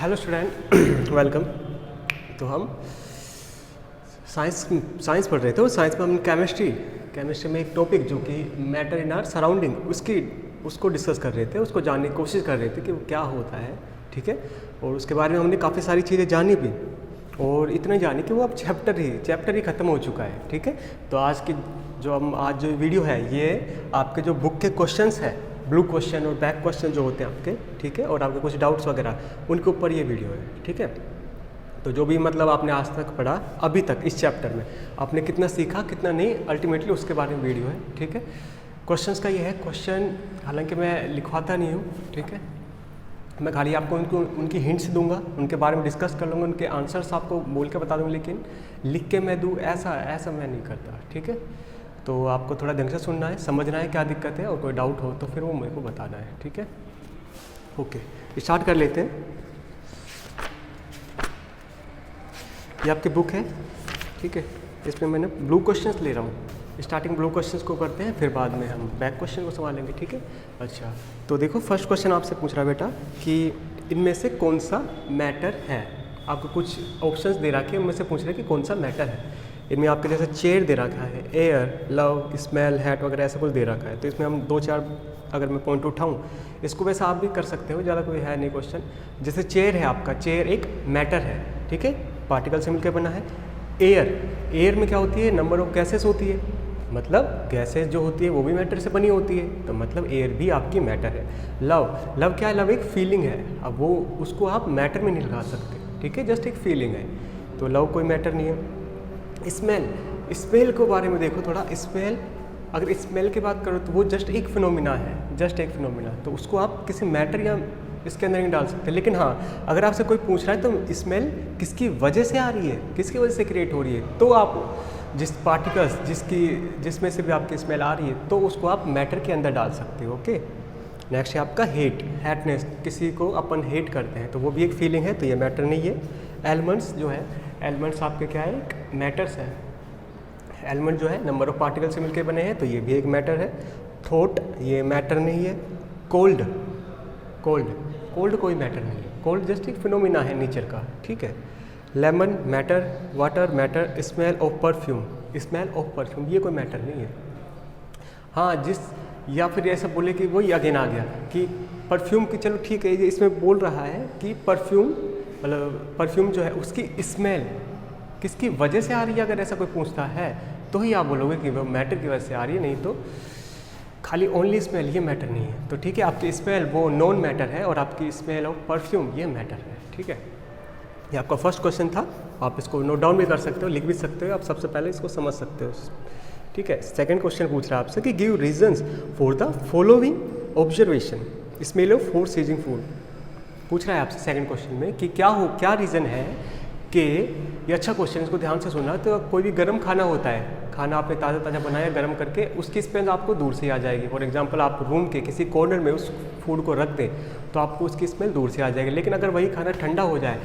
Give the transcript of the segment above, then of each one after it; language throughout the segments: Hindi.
Hello student, welcome. तो हम साइंस पढ़ रहे थे और साइंस में हम केमिस्ट्री में एक टॉपिक जो कि मैटर इन आर सराउंडिंग उसको डिस्कस कर रहे थे, उसको जानने की कोशिश कर रहे थे कि वो क्या होता है। ठीक है, और उसके बारे में हमने काफ़ी सारी चीज़ें जानी भी, और इतना जानी कि वो अब चैप्टर ही ख़त्म हो चुका है। ठीक है, तो आज जो वीडियो है ये आपके जो बुक के क्वेश्चंस है, ब्लू क्वेश्चन और बैक क्वेश्चन जो होते हैं आपके, ठीक है, और आपके कुछ डाउट्स वगैरह, उनके ऊपर ये वीडियो है। ठीक है, तो जो भी मतलब आपने आज तक पढ़ा अभी तक इस चैप्टर में, आपने कितना सीखा कितना नहीं, अल्टीमेटली उसके बारे में वीडियो है। ठीक है, क्वेश्चंस का ये है। क्वेश्चन हालांकि मैं लिखवाता नहीं हूँ, ठीक है, मैं खाली आपको उनकी हिंट्स दूंगा, उनके बारे में डिस्कस कर लूँगा, उनके आंसर्स आपको बोल के बता दूँगा, लेकिन लिख के मैं दूँ ऐसा मैं नहीं करता। ठीक है, तो आपको थोड़ा ढंग से सुनना है, समझना है क्या दिक्कत है, और कोई डाउट हो तो फिर वो मेरे को बताना है। ठीक है, ओके, स्टार्ट कर लेते हैं। ये आपकी बुक है, ठीक है, इसमें मैंने ब्लू क्वेश्चंस ले रहा हूँ। स्टार्टिंग ब्लू क्वेश्चंस को करते हैं, फिर बाद में हम बैक क्वेश्चन को संभालेंगे। ठीक है, अच्छा, तो देखो फर्स्ट क्वेश्चन आपसे पूछ रहा बेटा कि इनमें से कौन सा मैटर है। आपको कुछ ऑप्शंस दे रखे हैं, उनमें से पूछ रहे हैं कि कौन सा मैटर है। इनमें आपके जैसे चेयर दे रखा है, एयर, लव, स्मेल, हैट वगैरह ऐसा कुछ दे रखा है। तो इसमें हम 2-4 अगर मैं पॉइंट उठाऊँ, इसको वैसे आप भी कर सकते हो, ज़्यादा कोई है नहीं क्वेश्चन। जैसे चेयर है, आपका चेयर एक मैटर है, ठीक है, पार्टिकल से मिलकर बना है। एयर में क्या होती है, नंबर ऑफ गैसेस होती है, मतलब गैसेस जो होती है वो भी मैटर से बनी होती है, तो मतलब एयर भी आपकी मैटर है। लव क्या है, लव एक फीलिंग है। अब वो उसको आप मैटर में नहीं लगा सकते, ठीक है, जस्ट एक फीलिंग है, तो लव कोई मैटर नहीं है। स्मेल के बारे में देखो थोड़ा। स्मेल, अगर स्मेल की बात करो तो वो जस्ट एक फिनोमिना है, तो उसको आप किसी मैटर या इसके अंदर नहीं डाल सकते। लेकिन हाँ, अगर आपसे कोई पूछ रहा है तो स्मेल किसकी वजह से आ रही है, किसकी वजह से क्रिएट हो रही है, तो आप जिस पार्टिकल्स जिसमें से भी आपकी स्मेल आ रही है, तो उसको आप मैटर के अंदर डाल सकते हो। ओके, नेक्स्ट है आपका हेटनेस, किसी को अपन हेट करते हैं तो वो भी एक फीलिंग है, तो ये मैटर नहीं है। एलिमेंट्स जो है, एलिमेंट्स आपके क्या है, मैटर्स है। एलिमेंट जो है नंबर ऑफ पार्टिकल से मिलकर बने हैं, तो ये भी एक मैटर है। थॉट, ये मैटर नहीं है। कोल्ड कोई मैटर नहीं है, कोल्ड जस्ट एक फिनोमिना है नेचर का। ठीक है, lemon matter, water matter, smell of perfume ये कोई मैटर नहीं है। हाँ, या फिर ऐसा बोले कि वही अगेन आ गया कि परफ्यूम की, चलो ठीक है, ये इसमें बोल रहा है कि परफ्यूम जो है उसकी स्मेल किसकी वजह से आ रही है। अगर ऐसा कोई पूछता है तो ही आप बोलोगे कि वो मैटर की वजह से आ रही है, नहीं तो खाली ओनली स्मेल ये मैटर नहीं है। तो ठीक है, आपकी स्मेल वो नॉन मैटर है, और आपकी स्मेल ऑफ परफ्यूम ये मैटर है। ठीक है, ये आपका फर्स्ट क्वेश्चन था, आप इसको नोट डाउन भी कर सकते हो, लिख भी सकते हो, आप सबसे पहले इसको समझ सकते हो। ठीक है, सेकंड क्वेश्चन पूछ रहा है आपसे कि give reasons for the following observation, smell of food sizzling food. पूछ रहा है आपसे सेकंड क्वेश्चन में कि क्या रीज़न है कि, ये अच्छा क्वेश्चन, इसको ध्यान से सुनना। तो कोई भी गर्म खाना होता है, खाना आपने ताज़ा बनाया गर्म करके, उसकी स्मेल आपको दूर से आ जाएगी। फॉर एग्जांपल आप रूम के किसी कॉर्नर में उस फूड को रख दें तो आपको उसकी स्मेल दूर से आ जाएगी। लेकिन अगर वही खाना ठंडा हो जाए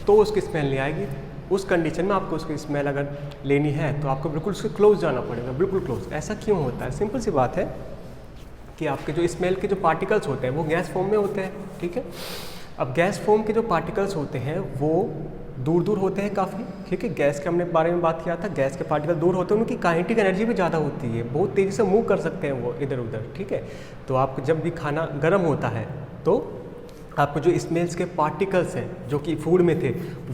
तो उसकी स्मेल नहीं आएगी। उस कंडीशन में आपको उसकी स्मेल अगर लेनी है तो आपको बिल्कुल उसके क्लोज जाना पड़ेगा, बिल्कुल क्लोज। ऐसा क्यों होता है? सिंपल सी बात है कि आपके जो स्मेल के जो पार्टिकल्स होते हैं वो गैस फॉर्म में होते हैं। ठीक है, अब गैस फॉर्म के जो पार्टिकल्स होते हैं वो दूर होते हैं काफ़ी। ठीक है, गैस के हमने बारे में बात किया था, गैस के पार्टिकल दूर होते हैं, उनकी काइनेटिक एनर्जी भी ज़्यादा होती है, बहुत तेज़ी से मूव कर सकते हैं वो इधर उधर। ठीक है, तो आपको जब भी खाना गर्म होता है तो आपको जो स्मेल्स के पार्टिकल्स हैं जो कि फूड में थे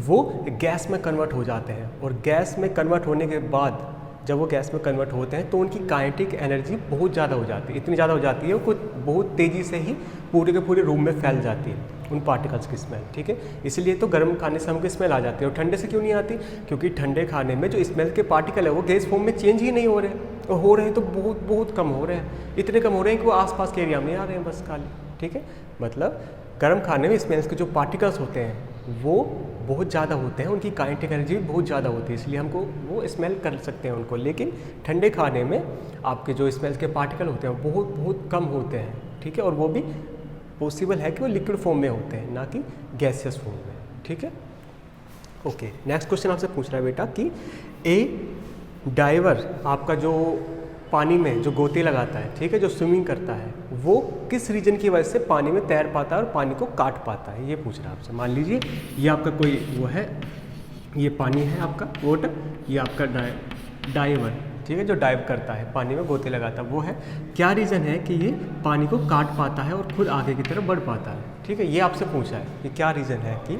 वो गैस में कन्वर्ट हो जाते हैं, और गैस में कन्वर्ट होने के बाद जब वो गैस में कन्वर्ट होते हैं तो उनकी काइनेटिक एनर्जी बहुत ज़्यादा हो जाती है, इतनी ज़्यादा हो जाती है वो कुछ बहुत तेज़ी से ही पूरे के पूरे रूम में फैल जाती है उन पार्टिकल्स की स्मेल। ठीक है, इसलिए तो गर्म खाने से हमको स्मेल आ जाती है। और ठंडे से क्यों नहीं आती? क्योंकि ठंडे खाने में जो स्मेल के पार्टिकल है वो गैस फॉर्म में चेंज ही नहीं हो रहे, और हो रहे हैं तो बहुत कम हो रहे हैं, इतने कम हो रहे हैं कि वो आसपास के एरिया में आ रहे हैं बस खाली। ठीक है, मतलब गर्म खाने में स्मेल्स के जो पार्टिकल्स होते हैं वो बहुत ज़्यादा होते हैं, उनकी काइनेटिक एनर्जी भी बहुत ज़्यादा होती है, इसलिए हमको वो स्मेल कर सकते हैं उनको। लेकिन ठंडे खाने में आपके जो स्मेल्स के पार्टिकल होते हैं बहुत कम होते हैं। ठीक है, और वो भी पॉसिबल है कि वो लिक्विड फॉर्म में होते हैं, ना कि गैसियस फॉर्म में। ठीक है, ओके, नेक्स्ट क्वेश्चन आपसे पूछ रहा है बेटा कि ए डाइवर, आपका जो पानी में जो गोते लगाता है, ठीक है, जो स्विमिंग करता है, वो किस रीजन की वजह से पानी में तैर पाता है और पानी को काट पाता है, ये पूछ रहा है आपसे। मान लीजिए ये आपका कोई वो है, ये पानी है आपका वाटर, ये आपका डाइवर, ठीक है, जो डाइव करता है पानी में गोते लगाता है, वो है। क्या रीज़न है कि ये पानी को काट पाता है और खुद आगे की तरफ बढ़ पाता है, ठीक है, ये आपसे पूछा है कि क्या रीज़न है कि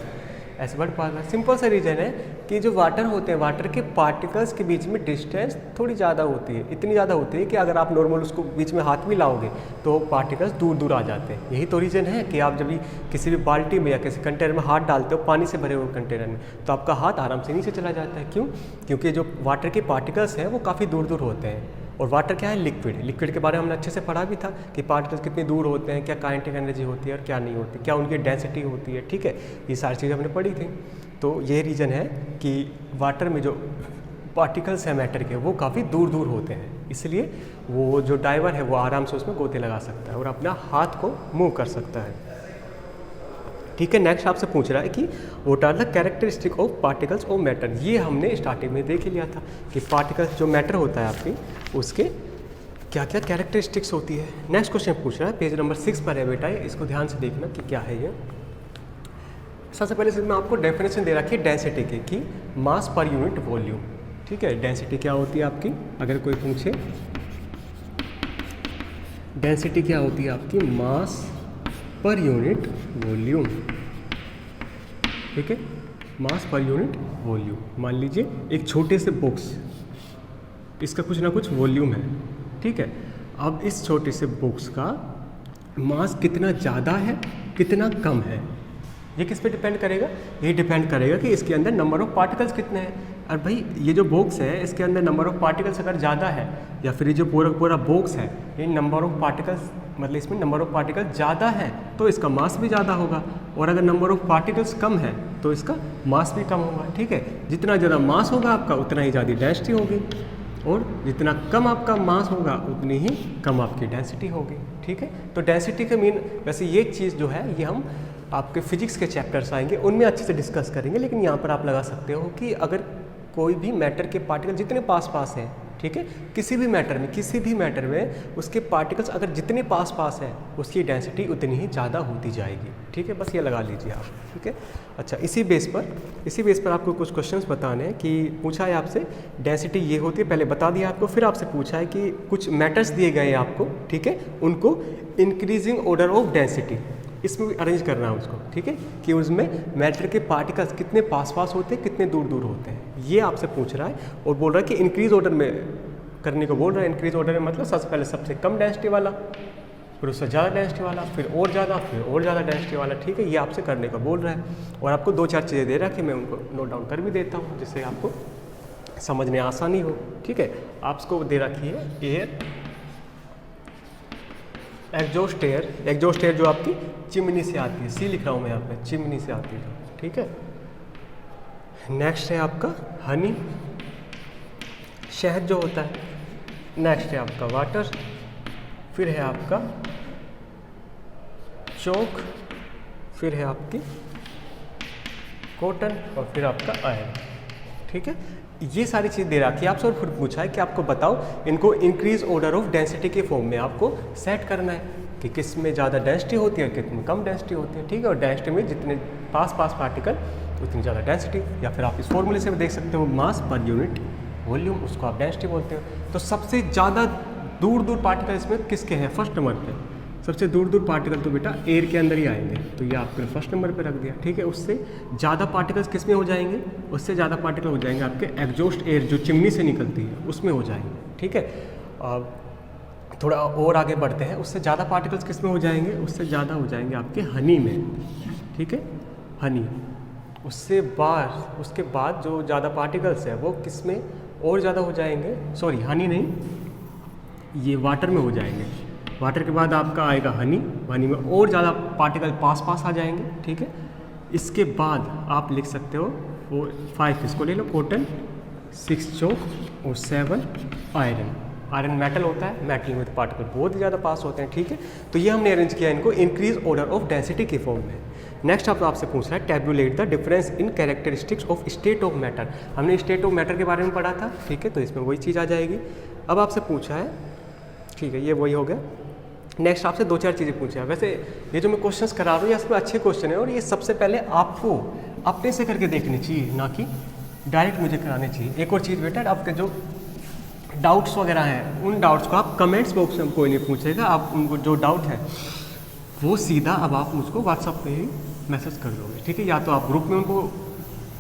ऐसे बढ़ पाता है। सिंपल सा रीज़न है कि जो वाटर होते हैं, वाटर के पार्टिकल्स के बीच में डिस्टेंस थोड़ी ज़्यादा होती है, इतनी ज़्यादा होती है कि अगर आप नॉर्मल उसको बीच में हाथ भी लाओगे तो पार्टिकल्स दूर दूर आ जाते हैं। यही तो रीज़न है कि आप जब भी किसी भी बाल्टी में या किसी कंटेनर में हाथ डालते हो, पानी से भरे हुए कंटेनर में, तो आपका हाथ आराम से नीचे चला जाता है। क्यों? क्योंकि जो वाटर के पार्टिकल्स हैं वो काफ़ी दूर दूर होते हैं। और वाटर क्या है? लिक्विड। लिक्विड के बारे में हमने अच्छे से पढ़ा भी था कि पार्टिकल्स कितनी दूर होते हैं, क्या काइनेटिक एनर्जी होती है और क्या नहीं होती, क्या उनकी डेंसिटी होती है, ठीक है, ये सारी चीज़ें हमने पढ़ी थी। तो ये रीज़न है कि वाटर में जो पार्टिकल्स हैं मैटर के, वो काफ़ी दूर दूर होते हैं, इसलिए वो जो डाइवर है वो आराम से उसमें गोते लगा सकता है और अपना हाथ को मूव कर सकता है, ठीक है। नेक्स्ट आपसे पूछ रहा है कि what are the characteristic of particles of matter. ये हमने स्टार्टिंग में देख ही लिया था कि पार्टिकल्स जो मैटर होता है आपकी, उसके क्या क्या कैरेक्टरिस्टिक्स होती है। नेक्स्ट क्वेश्चन पूछ रहा है, पेज नंबर 6 पर है बेटा, इसको ध्यान से देखना कि क्या है ये। सबसे पहले इसमें आपको डेफिनेशन दे रखी है डेंसिटी की कि मास पर यूनिट वॉल्यूम, ठीक है। डेंसिटी क्या होती है आपकी, अगर कोई पूछे डेंसिटी क्या होती है आपकी, मास पर यूनिट वॉल्यूम, ठीक है, मास पर यूनिट वॉल्यूम। मान लीजिए एक छोटे से बॉक्स, इसका कुछ ना कुछ वॉल्यूम है, ठीक है। अब इस छोटे से बॉक्स का मास कितना ज़्यादा है कितना कम है, ये किस पे डिपेंड करेगा? ये डिपेंड करेगा कि इसके अंदर नंबर ऑफ पार्टिकल्स कितने हैं। और भाई ये जो बॉक्स है इसके अंदर नंबर ऑफ पार्टिकल्स अगर ज़्यादा है, या फिर ये जो पूरा बॉक्स है, ये नंबर ऑफ पार्टिकल्स मतलब इसमें नंबर ऑफ पार्टिकल्स ज़्यादा है तो इसका मास भी ज़्यादा होगा, और अगर नंबर ऑफ पार्टिकल्स कम है तो इसका मास भी कम होगा, ठीक है। जितना ज़्यादा मास होगा आपका उतना ही ज़्यादा डेंसिटी होगी, और जितना कम आपका मास होगा उतनी ही कम आपकी डेंसिटी होगी, ठीक है। तो डेंसिटी का मीन, वैसे ये चीज़ जो है ये हम आपके फिजिक्स के चैप्टर्स आएंगे उनमें अच्छे से डिस्कस करेंगे, लेकिन यहाँ पर आप लगा सकते हो कि अगर कोई भी मैटर के पार्टिकल जितने पास पास हैं, ठीक है, किसी भी मैटर में उसके पार्टिकल्स अगर जितने पास पास हैं उसकी डेंसिटी उतनी ही ज़्यादा होती जाएगी, ठीक है। बस ये लगा लीजिए आप, ठीक है। अच्छा, इसी बेस पर आपको कुछ क्वेश्चंस बताने हैं कि पूछा है आपसे डेंसिटी ये होती है, पहले बता दिया आपको, फिर आपसे पूछा है कि कुछ मैटर्स दिए गए हैं आपको, ठीक है, उनको इंक्रीजिंग ऑर्डर ऑफ डेंसिटी इसमें भी अरेंज करना है उसको, ठीक है, कि उसमें मैटर के पार्टिकल्स कितने पास पास होते हैं कितने दूर दूर होते हैं, ये आपसे पूछ रहा है। और बोल रहा है कि इंक्रीज ऑर्डर में करने को बोल रहा है। इंक्रीज ऑर्डर में मतलब सबसे पहले सबसे कम डेंसिटी वाला, फिर उससे ज़्यादा डेंसिटी वाला, फिर और ज़्यादा डेंसिटी वाला, ठीक है, ये आपसे करने को बोल रहा है। और आपको 2-4 चीज़ें दे रखी, मैं उनको नोट डाउन कर भी देता हूँ जिससे आपको समझने आसानी हो, ठीक है। आपको दे रखी है एयर, एग्जॉस्ट एयर जो आपकी चिमनी से आती है, सी लिख रहा हूँ मैं यहाँ पे, चिमनी से आती है, ठीक है। नेक्स्ट है आपका हनी, शहद जो होता है। नेक्स्ट है आपका वाटर, फिर है आपका चौक, फिर है आपकी कॉटन, और फिर आपका आयरन, ठीक है। ये सारी चीज़ दे रखी है आपसे, और फिर पूछा है कि आपको बताओ इनको इंक्रीज ऑर्डर ऑफ डेंसिटी के फॉर्म में आपको सेट करना है कि किस में ज़्यादा डेंसिटी होती है किस में कम डेंसिटी होती है, ठीक है। और डेंसिटी में जितने पास पार्टिकल उतनी ज़्यादा डेंसिटी, या फिर आप इस फॉर्मूले से भी देख सकते हो, मास पर यूनिट वॉल्यूम, उसको आप डेंसिटी बोलते हो। तो सबसे ज़्यादा दूर पार्टिकल इसमें किसके हैं? फर्स्ट नंबर पे सबसे दूर पार्टिकल तो बेटा एयर के अंदर ही आएंगे, तो ये आपने फर्स्ट नंबर पे रख दिया, ठीक है। उससे ज़्यादा पार्टिकल्स किस में हो जाएंगे? उससे ज़्यादा पार्टिकल हो जाएंगे आपके एग्जॉस्ट एयर जो चिमनी से निकलती है उसमें हो जाएंगे, ठीक है। थोड़ा और आगे बढ़ते हैं, उससे ज़्यादा पार्टिकल्स किस में हो जाएंगे? उससे ज़्यादा हो जाएंगे आपके हनी में, ठीक है, हनी। उसके बाद जो ज़्यादा पार्टिकल्स है वो किस में और ज़्यादा हो जाएंगे? सॉरी, हनी नहीं, ये वाटर में हो जाएंगे। वाटर के बाद आपका आएगा हनी में और ज़्यादा पार्टिकल पास आ जाएंगे, ठीक है। इसके बाद आप लिख सकते हो 5 इसको ले लो, कॉटन, 6 चौक और 7 आयरन मेटल होता है, मेटल में पार्टिकल बहुत ही ज़्यादा पास होते हैं, ठीक है। तो ये हमने अरेंज किया इनको इंक्रीज ऑर्डर ऑफ डेंसिटी के फॉर्म में। नेक्स्ट आपसे पूछ रहा है tabulate the difference in characteristics of state of matter. हमने स्टेट ऑफ मैटर के बारे में पढ़ा था, ठीक है, तो इसमें वही चीज़ आ जाएगी। अब आपसे पूछा है, ठीक है, ये वही हो गया। नेक्स्ट आपसे 2-4 चीज़ें पूछा है। वैसे ये जो मैं क्वेश्चंस करा रहा हूँ ये इसमें अच्छे क्वेश्चन है, और ये सबसे पहले आपको अपने से करके देखनी चाहिए, ना कि डायरेक्ट मुझे कराने चाहिए। एक और चीज़ बेटा, आपके जो डाउट्स वगैरह हैं उन डाउट्स को आप कमेंट्स बॉक्स में कोई नहीं पूछेगा, आप उनको जो डाउट है वो सीधा अब आप मुझको व्हाट्सअप पे ही मैसेज कर दोगे, ठीक है। या तो आप ग्रुप में उनको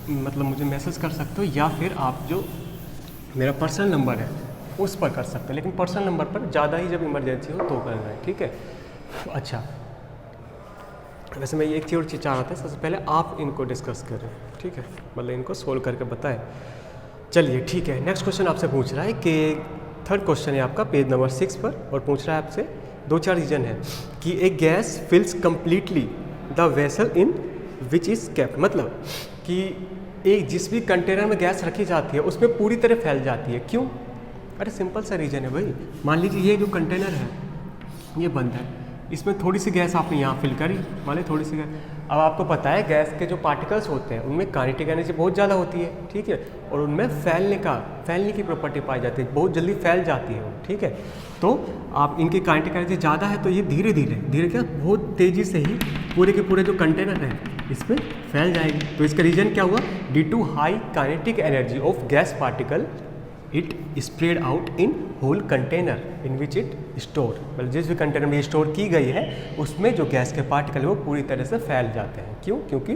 मतलब मुझे मैसेज कर सकते हो, या फिर आप जो मेरा पर्सनल नंबर है उस पर कर सकते हो, लेकिन पर्सनल नंबर पर ज़्यादा ही जब इमरजेंसी हो तो करना है, ठीक है। अच्छा, वैसे मैं एक चीज़ और चीज़ चाह रहा था, सबसे पहले आप इनको डिस्कस करें, ठीक है, मतलब इनको सोल्व करके बताएं। चलिए ठीक है, नेक्स्ट क्वेश्चन आपसे पूछ रहा है कि थर्ड क्वेश्चन है आपका पेज नंबर 6 पर, और पूछ रहा है आपसे 2-4 रीजन है कि एक gas fills completely the vessel in which is kept, मतलब कि एक जिस भी कंटेनर में गैस रखी जाती है उसमें पूरी तरह फैल जाती है, क्यों? अरे सिंपल सा रीजन है भाई। मान लीजिए ये जो कंटेनर है ये बंद है, इसमें थोड़ी सी गैस आपने यहाँ फिल करी, मान ली थोड़ी सी गैस। अब आपको पता है गैस के जो पार्टिकल्स होते हैं उनमें काइनेटिक एनर्जी बहुत ज़्यादा होती है, ठीक है, और उनमें फैलने की प्रॉपर्टी पाई जाती है, बहुत जल्दी फैल जाती है वो, ठीक है। तो आप इनकी काइनेटिक एनर्जी ज़्यादा है तो ये धीरे धीरे क्या बहुत तेज़ी से ही पूरे के पूरे जो कंटेनर है इसमें फैल जाएगी। तो इसका रीज़न क्या हुआ? Due to high kinetic energy of gas particle it spread out in whole container in which it store, मतलब जिस भी कंटेनर में स्टोर की गई है उसमें जो गैस के पार्टिकल है वो पूरी तरह से फैल जाते हैं। क्यों? क्योंकि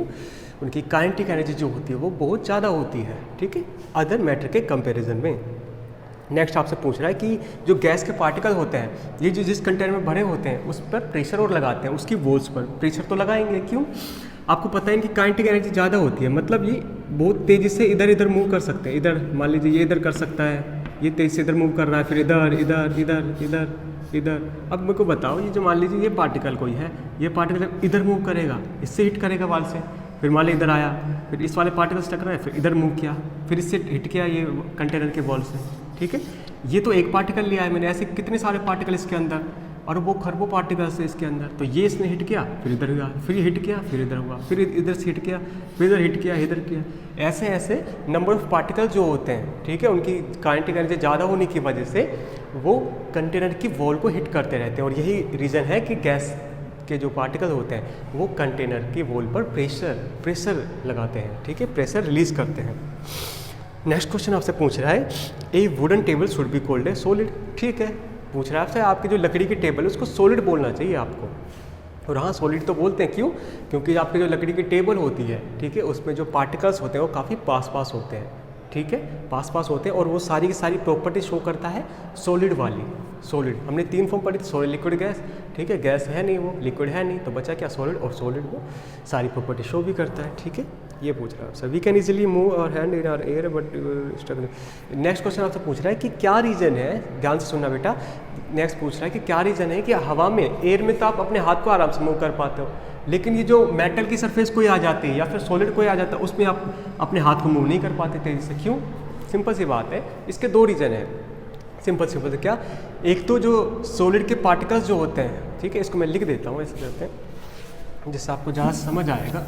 उनकी काइनेटिक एनर्जी जो होती है वो बहुत ज़्यादा होती है, ठीक है, अदर मैटर के कंपैरिजन में। नेक्स्ट आपसे पूछ रहा है कि जो गैस के पार्टिकल होते हैं ये जो जिस कंटेनर में भरे होते हैं उस पर प्रेशर और लगाते हैं, उसकी वॉल्स पर प्रेशर तो लगाएंगे, क्यों? आपको पता है इनकी काइनेटिक एनर्जी ज़्यादा होती है, मतलब ये बहुत तेज़ी से इधर इधर मूव कर सकते हैं। इधर मान लीजिए ये इधर कर सकता है, ये तेज़ी से इधर मूव कर रहा है, फिर इधर इधर इधर इधर इधर। अब मेरे को बताओ, ये जो मान लीजिए ये पार्टिकल कोई है, ये पार्टिकल इधर मूव करेगा, इससे हिट करेगा वाल से, फिर मान लीजिए इधर आया, फिर इस वाले पार्टिकल से टकराया, फिर इधर मूव किया, फिर इससे हिट किया ये कंटेनर के वॉल से, ठीक है। ये तो एक पार्टिकल लिया है मैंने, ऐसे कितने सारे पार्टिकल इसके अंदर, और वो खरबों पार्टिकल्स है इसके अंदर। तो ये इसने हिट किया, फिर इधर हुआ, फिर हिट किया, फिर इधर हुआ, फिर इधर से हिट किया, फिर इधर हिट किया, इधर किया। ऐसे ऐसे नंबर ऑफ पार्टिकल जो होते हैं, ठीक है, उनकी काइनेटिक एनर्जी ज़्यादा होने की वजह से वो कंटेनर की वॉल को हिट करते रहते हैं, और यही रीज़न है कि गैस के जो पार्टिकल होते हैं वो कंटेनर की वॉल पर प्रेशर लगाते हैं, ठीक है, प्रेशर रिलीज करते हैं। नेक्स्ट क्वेश्चन आपसे पूछ रहा है ए wooden table should be called a solid, ठीक है, पूछ रहा है आपसे आपकी जो लकड़ी की टेबल है उसको सॉलिड बोलना चाहिए आपको। और हाँ, सॉलिड तो बोलते हैं, क्यों? क्योंकि आपकी जो लकड़ी की टेबल होती है, ठीक है, उसमें जो पार्टिकल्स होते हैं वो काफ़ी पास होते हैं, ठीक है, पास होते हैं, और वो सारी की सारी प्रॉपर्टी शो करता है सॉलिड वाली। सॉलिड हमने 3 फॉर्म पढ़ी थी, सॉलिड, लिक्विड, गैस, ठीक है, गैस है नहीं, वो लिक्विड है नहीं, तो बचा क्या? सॉलिड। और सॉलिड वो सारी प्रॉपर्टी शो भी करता है, ठीक है। ये पूछ रहा है आपसे, we can easily move our hand in our air but struggle. Next question आपसे पूछ रहा है कि क्या रीज़न है, ध्यान से सुनना बेटा। नेक्स्ट पूछ रहा है कि क्या रीज़न है कि हवा में, एयर में तो आप अपने हाथ को आराम से मूव कर पाते हो, लेकिन ये जो मेटल की सरफेस कोई आ जाती है या फिर सॉलिड कोई आ जाता है उसमें आप अपने हाथ को मूव नहीं कर पाते तेज़ी से, क्यों? सिंपल सी बात है, इसके 2 रीज़न है। सिंपल से क्या, एक तो जो सॉलिड के पार्टिकल्स जो होते हैं, ठीक है, इसको मैं लिख देता हूँ ऐसे करते हैं जिससे आपको ज़्यादा समझ आएगा।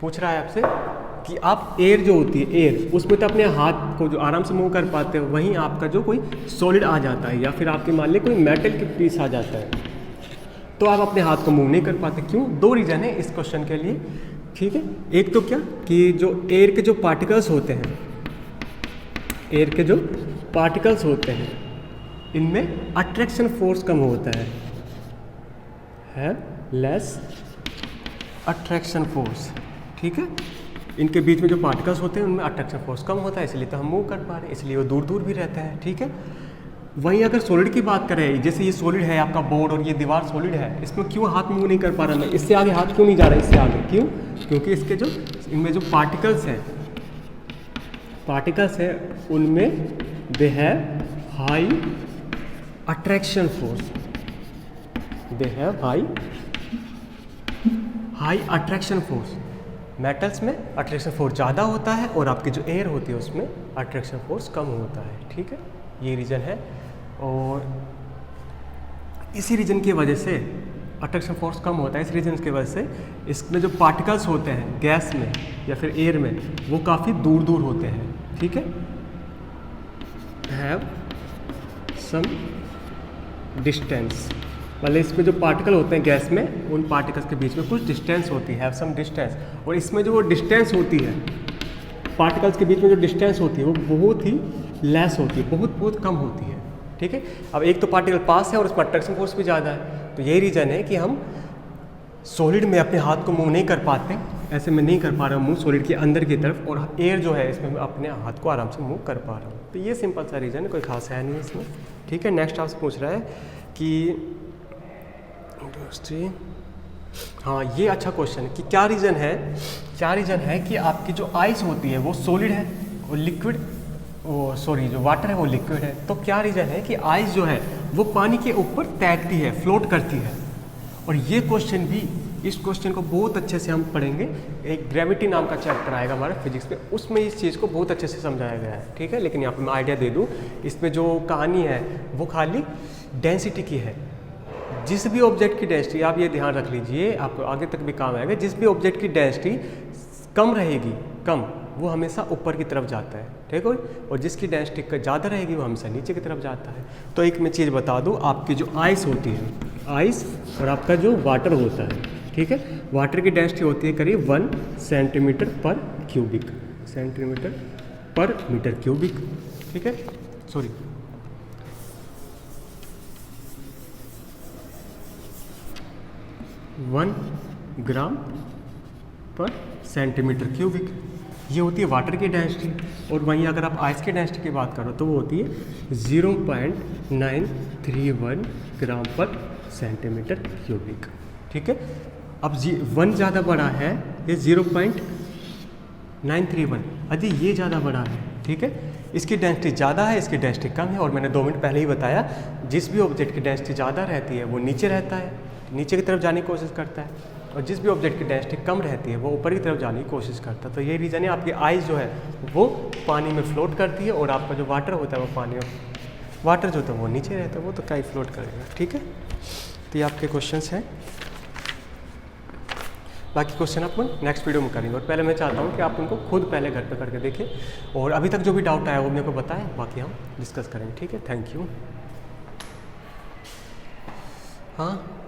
पूछ रहा है आपसे कि आप एयर जो होती है, एयर, उसमें तो अपने हाथ को जो आराम से मूव कर पाते हो, वहीं आपका जो कोई सॉलिड आ जाता है या फिर आपके मान लीजिए कोई मेटल की पीस आ जाता है तो आप अपने हाथ को मूव नहीं कर पाते, क्यों? 2 रीज़न है इस क्वेश्चन के लिए, ठीक है। एक तो क्या कि जो एयर के जो पार्टिकल्स होते हैं, एयर के जो पार्टिकल्स होते हैं इनमें अट्रैक्शन फोर्स कम होता है लेस अट्रैक्शन फोर्स, ठीक है। इनके बीच में जो पार्टिकल्स होते हैं उनमें अट्रैक्शन फोर्स कम होता है, इसलिए तो हम मूव कर पा रहे हैं, इसलिए वो दूर दूर भी रहते हैं, ठीक है। वहीं अगर सॉलिड की बात करें, जैसे ये सॉलिड है आपका बोर्ड और ये दीवार सॉलिड है, इसमें क्यों हाथ मूव नहीं कर पा रहा मैं, इससे आगे हाथ क्यों नहीं जा रहा, इससे आगे क्यों? क्योंकि इसके जो इनमें जो पार्टिकल्स हैं उनमें they have high attraction force, they have high attraction force. Metals में अट्रैक्शन फोर्स ज़्यादा होता है और आपकी जो एयर होती है उसमें अट्रैक्शन फोर्स कम होता है, ठीक है, ये रीज़न है। और इसी रीज़न की वजह से अट्रैक्शन फोर्स कम होता है, इस रीज़न की वजह से इसमें जो पार्टिकल्स होते हैं गैस में या फिर एयर में वो काफ़ी दूर दूर होते हैं, ठीक है। हैव सम डिस्टेंस, मतलब इसमें जो पार्टिकल होते हैं गैस में, उन पार्टिकल्स के बीच में कुछ डिस्टेंस होती है, हैव सम डिस्टेंस। और इसमें जो वो डिस्टेंस होती है, पार्टिकल्स के बीच में जो डिस्टेंस होती है वो बहुत ही लेस होती है, बहुत बहुत कम होती है, ठीक है। अब एक तो पार्टिकल पास है और उसमें अट्रैक्शन फोर्स भी ज़्यादा है, तो यही रीज़न है कि हम सॉलिड में अपने हाथ को मूव नहीं कर पाते, ऐसे मैं नहीं कर पा रहा हूँ मूव सॉलिड के अंदर की तरफ, और एयर जो है इसमें मैं अपने हाथ को आराम से मूव कर पा रहा हूँ। तो ये सिंपल सा रीज़न है, कोई खास है नहीं इसमें, ठीक है। नेक्स्ट आपसे पूछ रहा है कि हाँ, ये अच्छा क्वेश्चन है कि क्या रीज़न है कि आपकी जो आइस होती है वो सॉलिड है, वो लिक्विड, जो वाटर है वो लिक्विड है। तो क्या रीज़न है कि आइस जो है वो पानी के ऊपर तैरती है, फ्लोट करती है। और ये क्वेश्चन भी, इस क्वेश्चन को बहुत अच्छे से हम पढ़ेंगे, एक ग्रेविटी नाम का चैप्टर आएगा हमारा फिजिक्स में, उसमें इस चीज़ को बहुत अच्छे से समझाया गया है, ठीक है। लेकिन यहाँ पे मैं आइडिया दे दूँ, इसमें जो कहानी है वो खाली डेंसिटी की है। जिस भी ऑब्जेक्ट की डेंसिटी, आप ये ध्यान रख लीजिए, आपको आगे तक भी काम आएगा, जिस भी ऑब्जेक्ट की डेंसिटी कम रहेगी, वो हमेशा ऊपर की तरफ जाता है, ठीक है। और जिसकी डेंसिटी ज़्यादा रहेगी वो हमेशा नीचे की तरफ जाता है। तो एक मैं चीज़ बता दूँ, आपकी जो आइस होती है, आइस और आपका जो वाटर होता है, ठीक है, वाटर की डेंसिटी होती है करीब 1 सेंटीमीटर पर क्यूबिक, सेंटीमीटर पर मीटर क्यूबिक, ठीक है, सॉरी 1 ग्राम पर सेंटीमीटर क्यूबिक, ये होती है वाटर की डेंसिटी। और वहीं अगर आप आइस की डेंसिटी की बात करो तो वो होती है 0.931 ग्राम पर सेंटीमीटर क्यूबिक, ठीक है। अब 1 ज़्यादा बड़ा है, ये 0.931, यदि ये ज़्यादा बड़ा है, ठीक है, इसकी डेंसिटी ज़्यादा है, इसकी डेंसिटी कम है। और मैंने 2 मिनट पहले ही बताया, जिस भी ऑब्जेक्ट की डेंसिटी ज़्यादा रहती है वो नीचे रहता है, नीचे की तरफ जाने की कोशिश करता है, और जिस भी ऑब्जेक्ट की डेंसिटी कम रहती है वो ऊपर की तरफ जाने की कोशिश करता है। तो ये रीज़न है, आपकी आइस जो है वो पानी में फ्लोट करती है, और आपका जो वाटर होता है वो पानी में, वाटर जो होता है वो नीचे रहता है, वो तो क्या ही फ्लोट करेगा, ठीक है। तो ये आपके क्वेश्चंस हैं, बाकी क्वेश्चन अपन नेक्स्ट वीडियो में करेंगे। और पहले मैं चाहता हूँ कि आप उनको खुद पहले घर पे करके देखें, और अभी तक जो भी डाउट आया वो मेरे को बताएं, बाकी हम डिस्कस करेंगे, ठीक है। Thank you. हाँ।